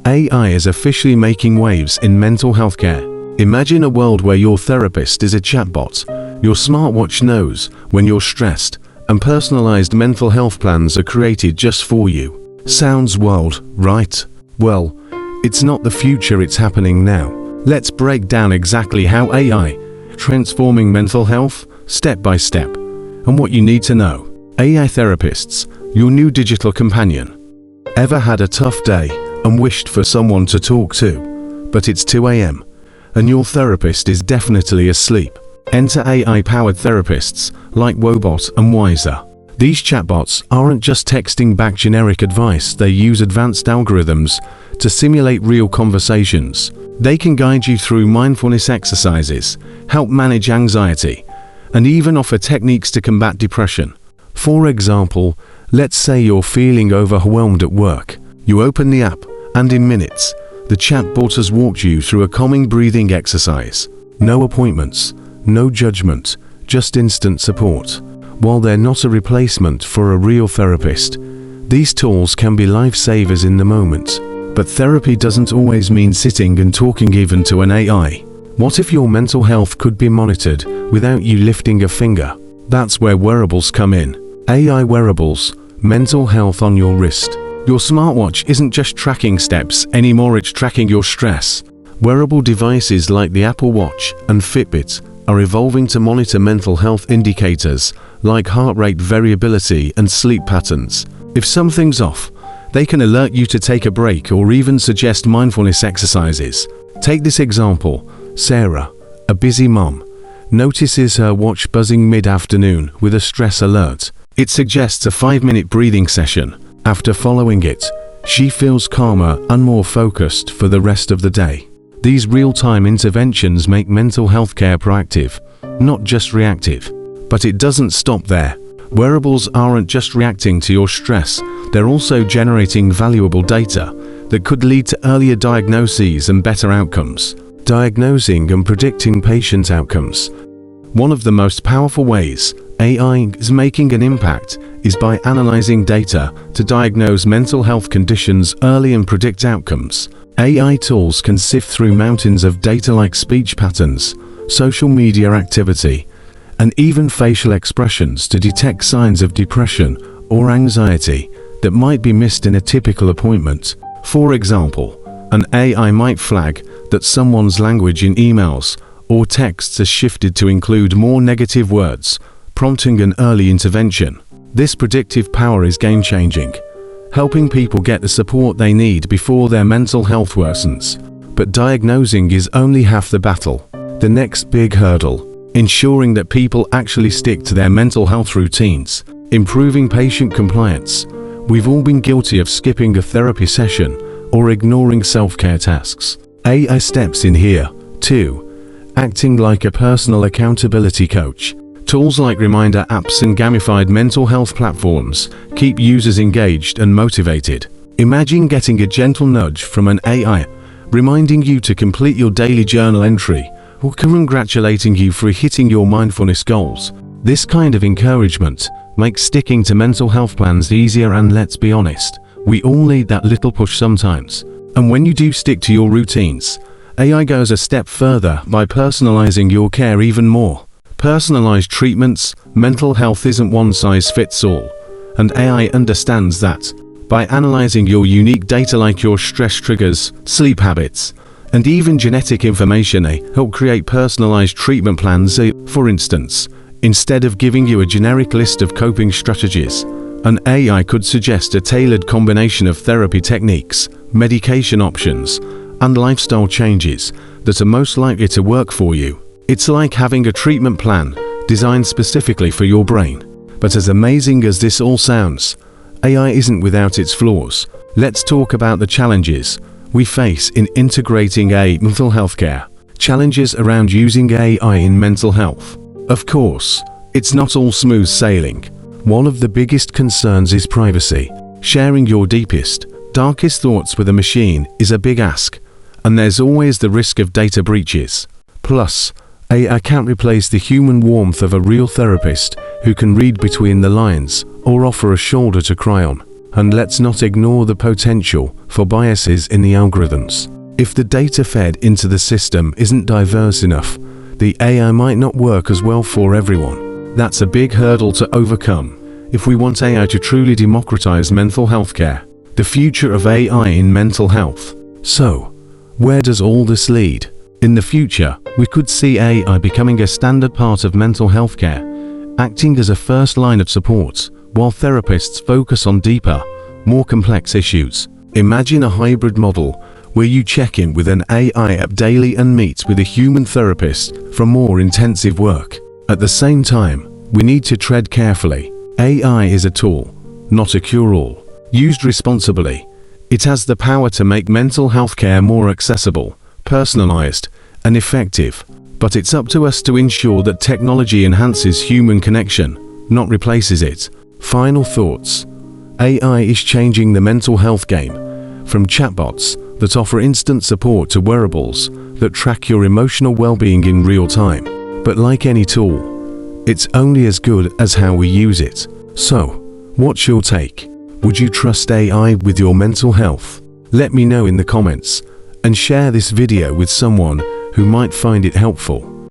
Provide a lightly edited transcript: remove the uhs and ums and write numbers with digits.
AI is officially making waves in mental health care. Imagine a world where your therapist is a chatbot, your smartwatch knows when you're stressed, and personalized mental health plans are created just for you. Sounds wild, right? Well, it's not the future, it's happening now. Let's break down exactly how AI transforming mental health step by step, and what you need to know. AI therapists, your new digital companion. Ever had a tough day and wished for someone to talk to, but it's 2 a.m. and your therapist is definitely asleep? Enter AI-powered therapists like Wearables and Wiser. These chatbots aren't just texting back generic advice, they use advanced algorithms to simulate real conversations. They can guide you through mindfulness exercises, help manage anxiety, and even offer techniques to combat depression. For example, let's say you're feeling overwhelmed at work. You open the app, and in minutes, the chatbot has walked you through a calming breathing exercise. No appointments, no judgment, just instant support. While they're not a replacement for a real therapist, these tools can be lifesavers in the moment. But therapy doesn't always mean sitting and talking even to an AI. What if your mental health could be monitored without you lifting a finger? That's where wearables come in. AI wearables, mental health on your wrist. Your smartwatch isn't just tracking steps anymore, it's tracking your stress. Wearable devices like the Apple Watch and Fitbit are evolving to monitor mental health indicators like heart rate variability and sleep patterns. If something's off, they can alert you to take a break or even suggest mindfulness exercises. Take this example. Sarah, a busy mom, notices her watch buzzing mid-afternoon with a stress alert. It suggests a 5-minute breathing session. After following it, she feels calmer and more focused for the rest of the day. These real-time interventions make mental health care proactive, not just reactive. But it doesn't stop there. Wearables aren't just reacting to your stress, they're also generating valuable data that could lead to earlier diagnoses and better outcomes. Diagnosing and predicting patient outcomes. One of the most powerful ways AI is making an impact is by analyzing data to diagnose mental health conditions early and predict outcomes. AI tools can sift through mountains of data like speech patterns, social media activity, and even facial expressions to detect signs of depression or anxiety that might be missed in a typical appointment. For example, an AI might flag that someone's language in emails or texts has shifted to include more negative words, prompting an early intervention. This predictive power is game-changing, helping people get the support they need before their mental health worsens. But diagnosing is only half the battle. The next big hurdle, ensuring that people actually stick to their mental health routines, improving patient compliance. We've all been guilty of skipping a therapy session or ignoring self-care tasks. AI steps in here, too, acting like a personal accountability coach. Tools like reminder apps and gamified mental health platforms keep users engaged and motivated. Imagine getting a gentle nudge from an AI, reminding you to complete your daily journal entry, or congratulating you for hitting your mindfulness goals. This kind of encouragement makes sticking to mental health plans easier, and let's be honest, we all need that little push sometimes. And when you do stick to your routines, AI goes a step further by personalizing your care even more. Personalized treatments. Mental health isn't one size fits all, and AI understands that. By analyzing your unique data like your stress triggers, sleep habits, and even genetic information, they help create personalized treatment plans. For instance, instead of giving you a generic list of coping strategies, an AI could suggest a tailored combination of therapy techniques, medication options, and lifestyle changes that are most likely to work for you. It's like having a treatment plan designed specifically for your brain. But as amazing as this all sounds, AI isn't without its flaws. Let's talk about the challenges we face in integrating AI mental health care. Challenges around using AI in mental health. Of course, it's not all smooth sailing. One of the biggest concerns is privacy. Sharing your deepest, darkest thoughts with a machine is a big ask, and there's always the risk of data breaches. Plus, AI can't replace the human warmth of a real therapist who can read between the lines or offer a shoulder to cry on. And let's not ignore the potential for biases in the algorithms. If the data fed into the system isn't diverse enough, the AI might not work as well for everyone. That's a big hurdle to overcome if we want AI to truly democratize mental health care. The future of AI in mental health. So, where does all this lead? In the future, we could see AI becoming a standard part of mental health care, acting as a first line of support, while therapists focus on deeper, more complex issues. Imagine a hybrid model where you check in with an AI app daily and meet with a human therapist for more intensive work. At the same time, we need to tread carefully. AI is a tool, not a cure-all. Used responsibly, it has the power to make mental health care more accessible, personalized, and effective. But it's up to us to ensure that technology enhances human connection, not replaces it. Final thoughts. AI is changing the mental health game, from chatbots that offer instant support to wearables that track your emotional well-being in real time. But like any tool, it's only as good as how we use it. So, what's your take? Would you trust AI with your mental health? Let me know in the comments, and share this video with someone who might find it helpful.